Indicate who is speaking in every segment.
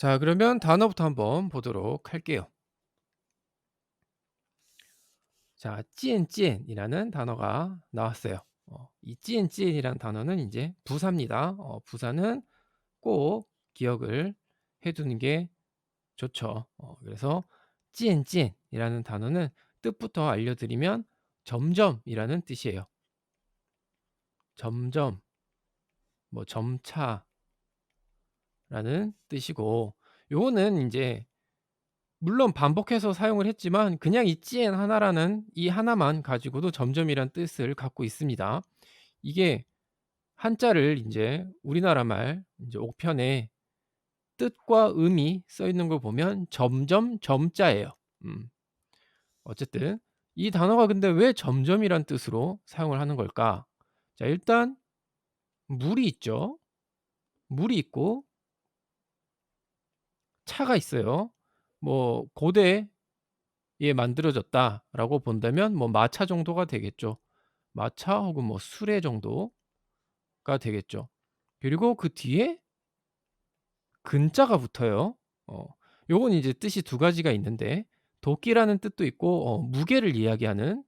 Speaker 1: 자, 그러면 단어부터 한번 보도록 할게요. 자, 찌엔찌엔이라는 단어가 나왔어요. 이 찌엔찌엔이라는 단어는 이제 부사입니다. 부사는 꼭 기억을 해 두는 게 좋죠. 그래서 찌엔찌엔이라는 단어는 뜻부터 알려드리면 점점이라는 뜻이에요. 점점, 뭐 점차라는 뜻이고, 요거는 이제 물론 반복해서 사용을 했지만 그냥 이 찌엔 하나라는 이 하나만 가지고도 점점이란 뜻을 갖고 있습니다. 이게 한자를 인제 우리나라 말 인제 옥편에 뜻과 의미 써 있는 걸 보면 점점 점자예요. 음. 어쨌든 이 단어가 근데 왜 점점이란 뜻으로 사용을 하는 걸까? 자, 일단 물이 있죠. 물이 있고 차가 있어요. 뭐 고대에 만들어졌다라고 본다면 뭐 마차 정도가 되겠죠. 마차 혹은 뭐 수레 정도가 되겠죠. 그리고 그 뒤에 근자가 붙어요. 어 요건 이제 뜻이 두 가지가 있는데 도끼라는 뜻도 있고 무게를 이야기하는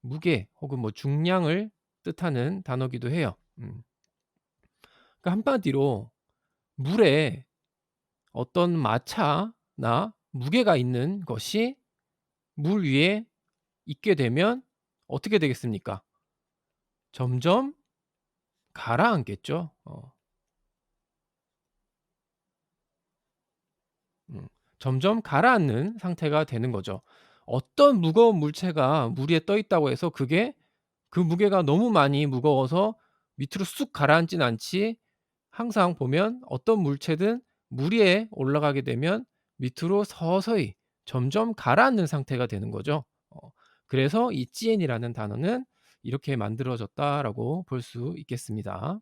Speaker 1: 무게 혹은 뭐 중량을 뜻하는 단어기도 해요. 그러니까 한마디로 물에 어떤 마차나 무게가 있는 것이 물 위에 있게 되면 어떻게 되겠습니까? 점점 가라앉겠죠. 음. 점점 가라앉는 상태가 되는 거죠. 어떤 무거운 물체가 물 위에 떠 있다고 해서 그게 그 무게가 너무 많이 무거워서 밑으로 쑥 가라앉진 않지, 항상 보면 어떤 물체든 물 위에 올라가게 되면 밑으로 서서히 점점 가라앉는 상태가 되는 거죠. 그래서 이 찌엔이라는 단어는 이렇게 만들어졌다라고 볼 수 있겠습니다.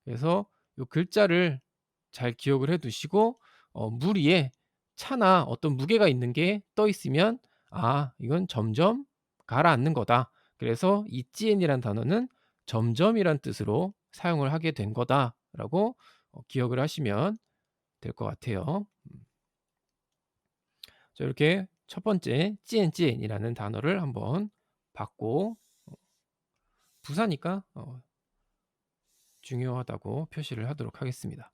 Speaker 1: 그래서 요 글자를 잘 기억을 해 두시고 물 위에 차나 어떤 무게가 있는 게 떠 있으면 '아 이건 점점 가라앉는 거다.' 그래서 이 찌엔이란 단어는 점점이란 뜻으로 사용을 하게 된 거다라고 기억을 하시면 될 것 같아요. 자, 이렇게 첫 번째 찌엔찌엔이라는 단어를 한번 봤고, 부사니까 중요하다고 표시를 하도록 하겠습니다.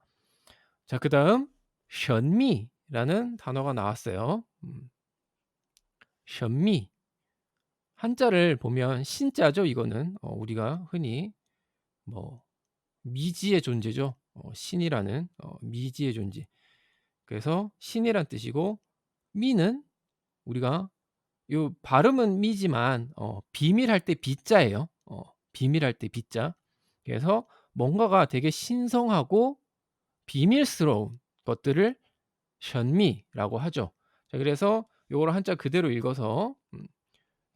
Speaker 1: 자, 그다음 현미라는 단어가 나왔어요. 현미. 한자를 보면 신자죠, 이거는. 우리가 흔히 뭐 미지의 존재죠. 신이라는 미지의 존재. 그래서 신이란 뜻이고, 미는 우리가 요 발음은 미지만 비밀할 때 비자예요. 비밀할 때 비자. 그래서 뭔가가 되게 신성하고 비밀스러운 것들을 현미라고 하죠. 자, 그래서 요거를 한자 그대로 읽어서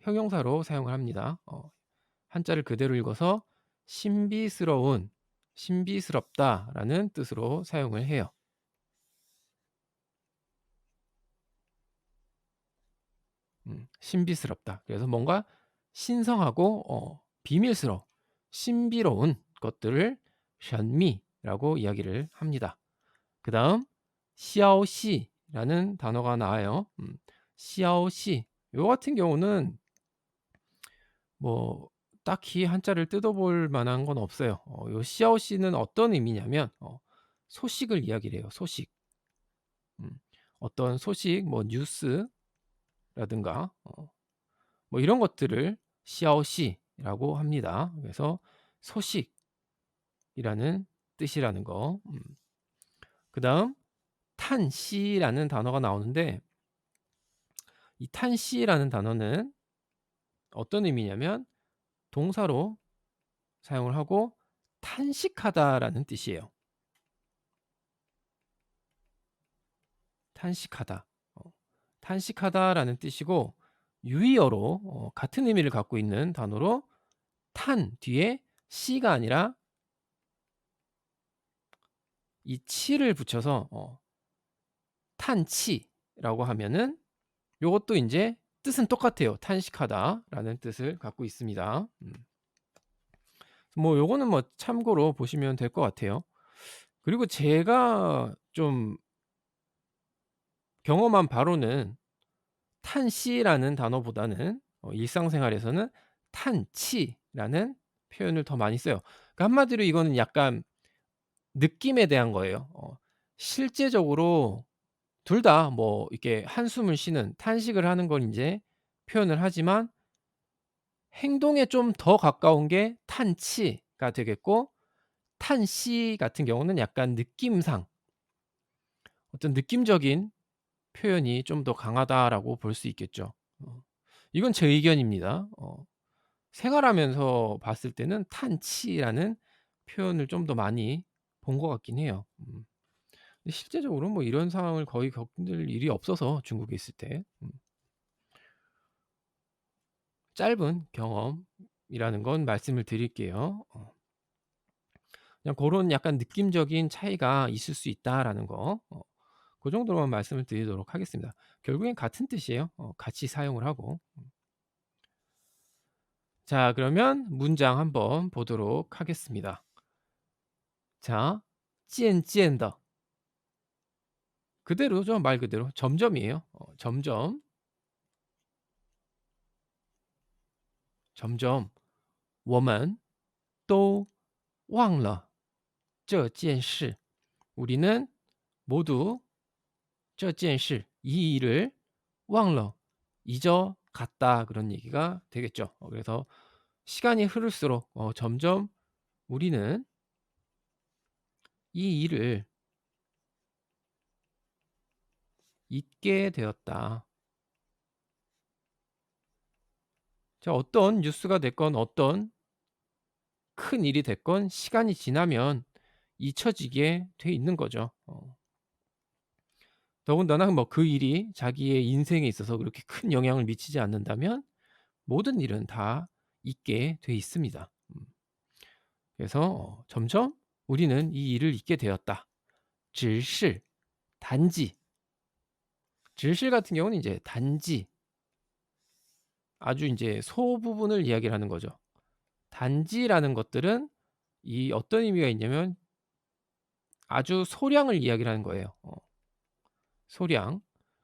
Speaker 1: 형용사로 사용을 합니다. 한자를 그대로 읽어서 신비스러운, 신비스럽다라는 뜻으로 사용을 해요. 신비스럽다. 그래서 뭔가 신성하고 비밀스러운, 신비로운 것들을 현미라고 이야기를 합니다. 그다음 시아오시라는 단어가 나와요. 시아오시. 요 같은 경우는 뭐 딱히 한자를 뜯어볼 만한 건 없어요. 요 시아오시는 어떤 의미냐면 소식을 이야기를 해요. 소식. 어떤 소식 뭐 뉴스라든가 뭐 이런 것들을 시아오시라고 합니다. 그래서 소식이라는 뜻이라는 거. 그다음 탄시라는 단어가 나오는데 이 탄시라는 단어는 어떤 의미냐면 동사로 사용을 하고 탄식하다라는 뜻이에요. 탄식하다. 탄식하다라는 뜻이고 유의어로 같은 의미를 갖고 있는 단어로 탄 뒤에 시가 아니라 이 치를 붙여서 탄치라고 하면은 요것도 인제 뜻은 똑같아요. 탄식하다라는 뜻을 갖고 있습니다. 뭐 요거는 뭐 참고로 보시면 될 것 같아요. 그리고 제가 좀 경험한 바로는 탄시라는 단어보다는 일상생활에서는 탄치라는 표현을 더 많이 써요. 그러니까 한마디로 이거는 약간 느낌에 대한 거예요. 실제적으로 둘 다 뭐 이렇게 한숨을 쉬는 탄식을 하는 걸 인제 표현을 하지만 행동에 좀 더 가까운 게 탄치가 되겠고, 탄시 같은 경우는 약간 느낌상 어떤 느낌적인 표현이 좀 더 강하다라고 볼 수 있겠죠. 어 이건 제 의견입니다. 생활하면서 봤을 때는 탄치라는 표현을 좀 더 많이 본 것 같긴 해요. 근데 실제적으로 뭐 이런 상황을 거의 겪을 일이 없어서 중국에 있을 때. 짧은 경험이라는 건 말씀을 드릴게요. 그냥 고런 약간 느낌적인 차이가 있을 수 있다라는 거, 고 정도로만 말씀을 드리도록 하겠습니다. 결국엔 같은 뜻이에요. 같이 사용을 하고. 자, 그러면 문장 한번 보도록 하겠습니다. 자, 渐渐的 그대로죠. 말 그대로 점점이에요. 점점, 점점 我们都忘了这件事. 우리는 모두 这件事, 이 일을 忘了, 잊어갔다, 그런 얘기가 되겠죠. 그래서 시간이 흐를수록 점점 우리는 이 일을 잊게 되었다. 자, 어떤 뉴스가 됐건 어떤 큰 일이 됐건 시간이 지나면 잊혀지게 돼 있는 거죠. 더군다나 뭐 그 일이 자기의 인생에 있어서 그렇게 큰 영향을 미치지 않는다면 모든 일은 다 잊게 돼 있습니다. 그래서 점점 우리는 이 일을 잊게 되었다. 只是 단지, 只是 같은 경우는 이제 단지, 아주 인제 소부분을 이야기를 하는 거죠. 단지라는 것들은 이 어떤 의미가 있냐면 아주 소량을 이야기를 하는 거예요. 소량.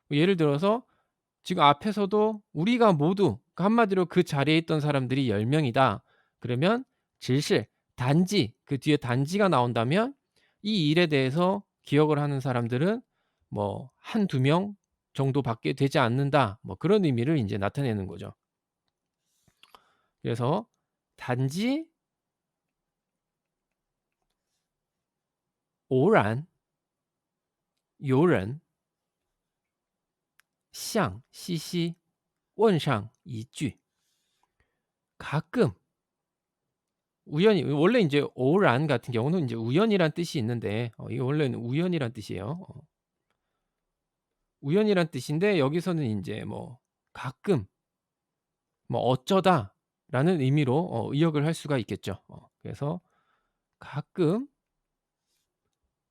Speaker 1: 뭐 예를 들어서 지금 앞에서도 우리가 모두, 그러니까 한마디로 그 자리에 있던 사람들이 10 명이다. 그러면 只是 단지, 그 뒤에 단지가 나온다면 이 일에 대해서 기억을 하는 사람들은 뭐 1-2명 정도밖에 되지 않는다. 뭐 그런 의미를 인제 나타내는 거죠. 그래서 단지 偶然有人向西西问上一句. 가끔 우연히, 원래 인제偶然 같은 경우는 인제 우연이란 뜻이 있는데 이게 원래는 우연이란 뜻이에요. 우연이란 뜻인데 여기서는 인제 뭐 가끔, 뭐 어쩌다라는 의미로 의역을 할 수가 있겠죠. 그래서 가끔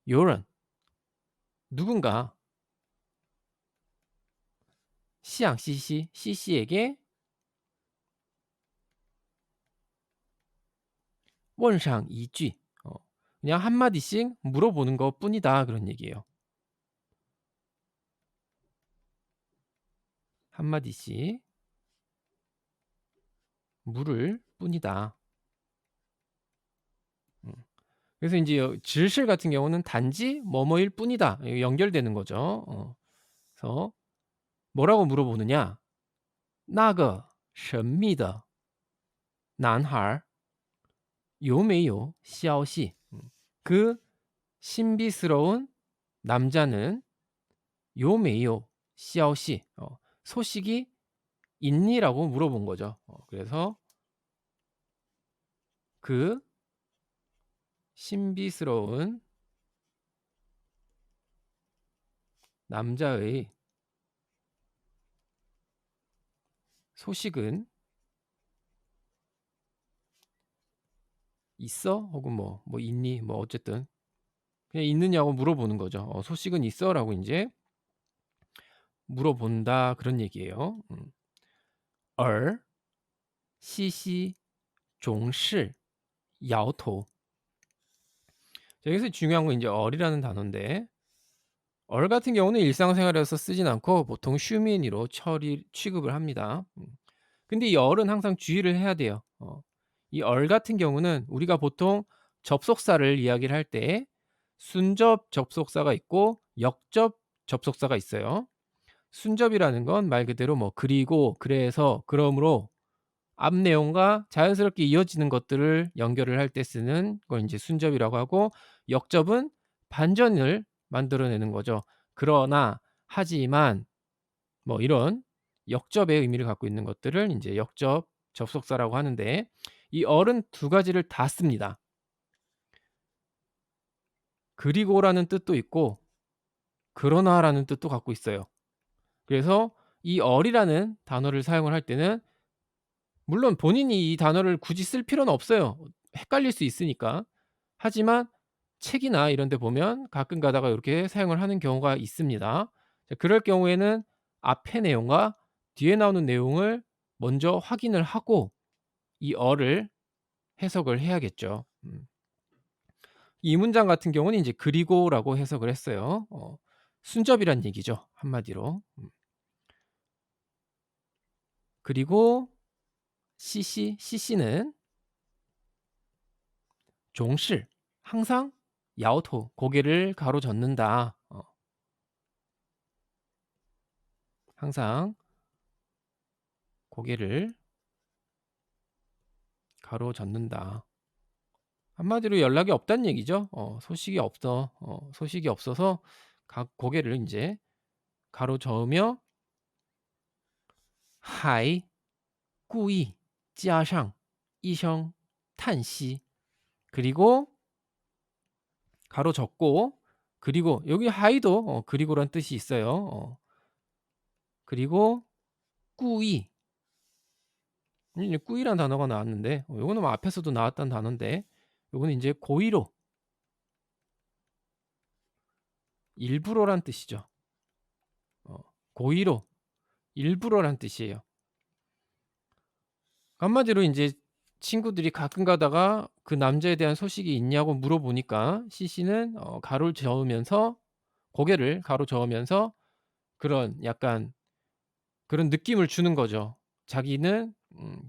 Speaker 1: 有人, 누군가, 向西西, 시시에게 问上一句, 그냥 한 마디씩 물어보는 것뿐이다, 그런 얘기예요. 한 마디씩 물을 뿐이다. 음. 그래서 인제 질실 같은 경우는 단지 뭐뭐일 뿐이다, 이 연결되는 거죠. 그래서 뭐라고 물어보느냐? 那个神秘的男孩有没有消息? 그 신비스러운 남자는 有没有消息? 소식이 있니?라고 물어본 거죠. 그래서 그 신비스러운 남자의 소식은 있어? 혹은 뭐 있니? 뭐 어쨌든 그냥 있느냐고 물어보는 거죠. "소식은 있어?"라고 인제 물어본다, 그런 얘기예요. 而西西总是摇头. 자 여기서 중요한 건 인제 얼이라는 단어인데 얼 같은 경우는 일상생활에서 쓰진 않고 보통 휴민으로 처리 취급을 합니다. 근데 이 얼은 항상 주의를 해야 돼요. 이 얼 같은 경우는 우리가 보통 접속사를 이야기를 할 때 순접 접속사가 있고 역접 접속사가 있어요. 순접이라는 건 말 그대로 뭐 그리고, 그래서, 그러므로 앞 내용과 자연스럽게 이어지는 것들을 연결을 할 때 쓰는 걸 인제 순접이라고 하고 역접은 반전을 만들어내는 거죠. 그러나, 하지만 뭐 이런 역접의 의미를 갖고 있는 것들을 인제 역접 접속사라고 하는데 이 얼은 두 가지를 다 씁니다. 그리고라는 뜻도 있고 그러나라는 뜻도 갖고 있어요. 그래서 이 얼이라는 단어를 사용을 할 때는 물론 본인이 이 단어를 굳이 쓸 필요는 없어요. 헷갈릴 수 있으니까. 하지만 책이나 이런 데 보면 가끔 가다가 요렇게 사용을 하는 경우가 있습니다. 자 그럴 경우에는 앞의 내용과 뒤에 나오는 내용을 먼저 확인을 하고 이 어를 해석을 해야겠죠. 이 문장 같은 경우는 인제 그리고라고 해석을 했어요. 순접이란 얘기죠, 한마디로. 그리고 시시는 종실 항상 야오토 고개를 가로젓는다. 항상 고개를 가로젓는다. 한마디로 연락이 없다는 얘기죠. 소식이 없어서 고개를 인제 가로저으며 还故意加上一声叹息 그리고 가로젓고 그리고 여기 하이도 그리고란 뜻이 있어요. 그리고 꾸이 이제 꾸이란 단어가 나왔는데 요거는 뭐 앞에서도 나왔던 단어인데 요거는 인제 고의로 일부러란 뜻이죠. 고의로 일부러란 뜻이에요. 한마디로 인제 친구들이 가끔 가다가 그 남자에 대한 소식이 있냐고 물어보니까 씨씨는 가로를 저으면서 고개를 가로저으면서 그런 약간 그런 느낌을 주는 거죠. 자기는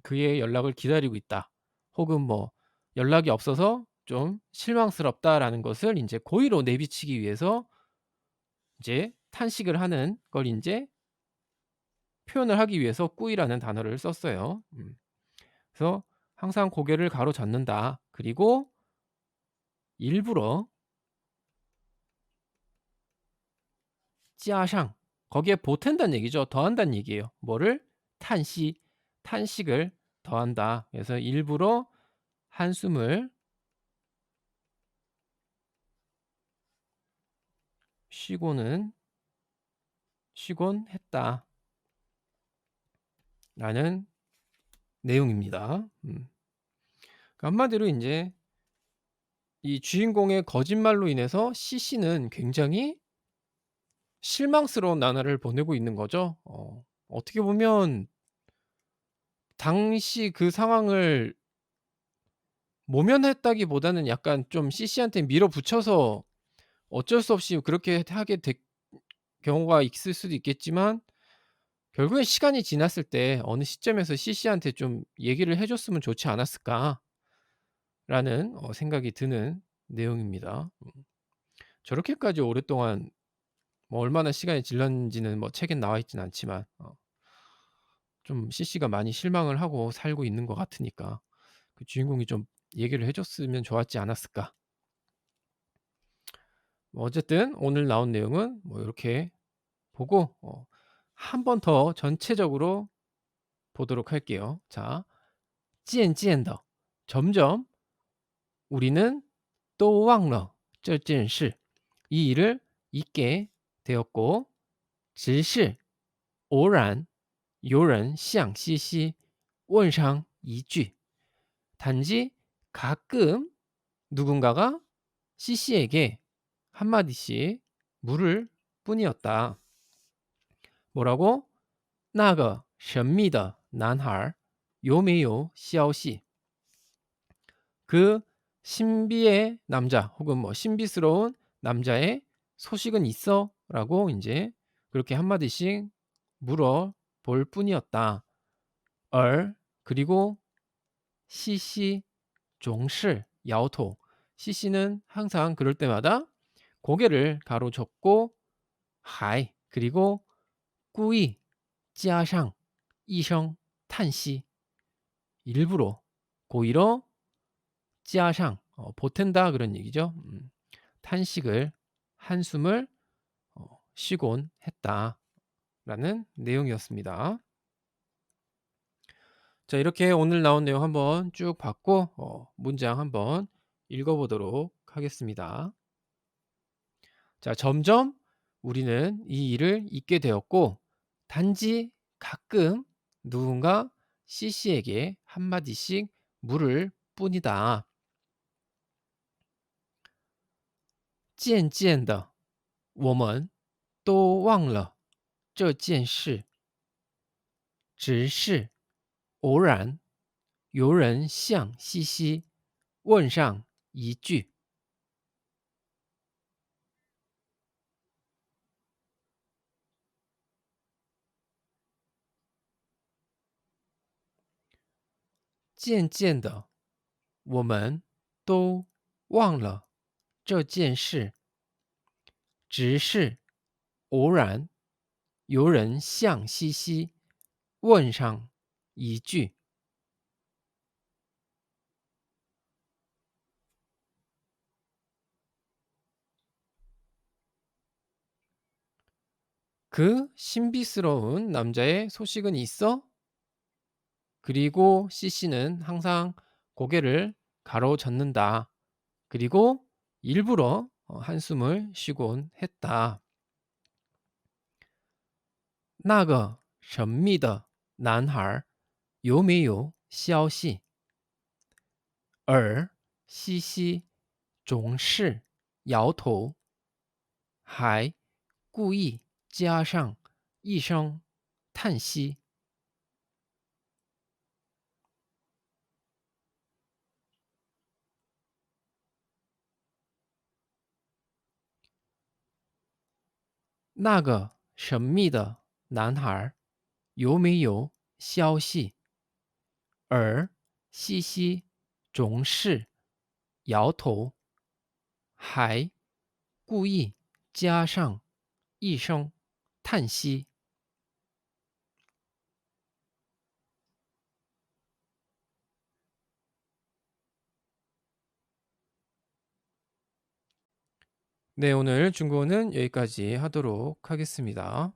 Speaker 1: 그의 연락을 기다리고 있다. 혹은 뭐 연락이 없어서 좀 실망스럽다라는 것을 인제 고의로 내비치기 위해서 이제 탄식을 하는 걸 인제 표현을 하기 위해서 꾸이라는 단어를 썼어요. 그래서 항상 고개를 가로젓는다. 그리고 일부러 찌아샹 거기에 보탠다는 얘기죠. 더한다는 얘기예요. 뭐를? 탄시 탄식을 더한다. 그래서 일부러 한숨을 쉬곤 했다. 라는 내용입니다. 그러니까 한마디로 인제 이 주인공의 거짓말로 인해서 씨씨는 굉장히 실망스러운 나날을 보내고 있는 거죠. 어떻게 보면 당시 그 상황을 모면했다기보다는 약간 좀 씨씨한테 밀어붙여서 어쩔 수 없이 그렇게 하게 된 경우가 있을 수도 있겠지만 결국엔 시간이 지났을 때 어느 시점에서 씨씨한테 좀 얘기를 해 줬으면 좋지 않았을까라는 생각이 드는 내용입니다. 저렇게까지 오랫동안 뭐 얼마나 시간이 질렀는지는 뭐 책엔 나와 있진 않지만 좀 씨씨가 많이 실망을 하고 살고 있는 것 같으니까 그 주인공이 좀 얘기를 해 줬으면 좋았지 않았을까. 뭐 어쨌든 오늘 나온 내용은 뭐 요렇게 보고 한 번 더 전체적으로 보도록 할게요. 자, 渐渐的 점점 우리는 都忘了这件事 이 일을 잊게 되었고 只是 偶然有人向西西问上一句 단지 가끔 누군가가 씨씨에게 한마디씩 물을 뿐이었다. 뭐라고? 那个神秘的男孩有没有消息？그 신비의 남자 혹은 뭐 신비스러운 남자의 소식은 있어?"라고 인제 그렇게 한 마디씩 물어볼 뿐이었다. 그리고 시시 종실 야오토 시시는 항상 그럴 때마다 고개를 가로젓고 하이 그리고 꾸이加上 이성 탄시 일부러 고의로 加上 보탠다 그런 얘기죠. 탄식을 한숨을 쉬곤 했다라는 내용이었습니다. 자 이렇게 오늘 나온 내용 한번 쭉 봤고 문장 한번 읽어 보도록 하겠습니다. 자 점점 우리는 이 일을 잊게 되었고 단지 가끔 누군가 C씨에게 한마디씩 물을 뿐이다. 渐渐的我们都忘了这件事，只是偶然有人向西西问上一句。渐渐的，我们都忘了这件事，只是偶然有人向西西问上一句。그 신비스러운 남자의 소식은 있어? 그리고 CC는 항상 고개를 가로젓는다. 그리고 일부러 한숨을 쉬곤 했다. 那个神秘的男孩有没有消息？而西西总是摇头，还故意加上一声叹息。那个神秘的男孩有没有消息？而西西总是摇头，还故意加上一声叹息。 네, 오늘 중국어는 여기까지 하도록 하겠습니다.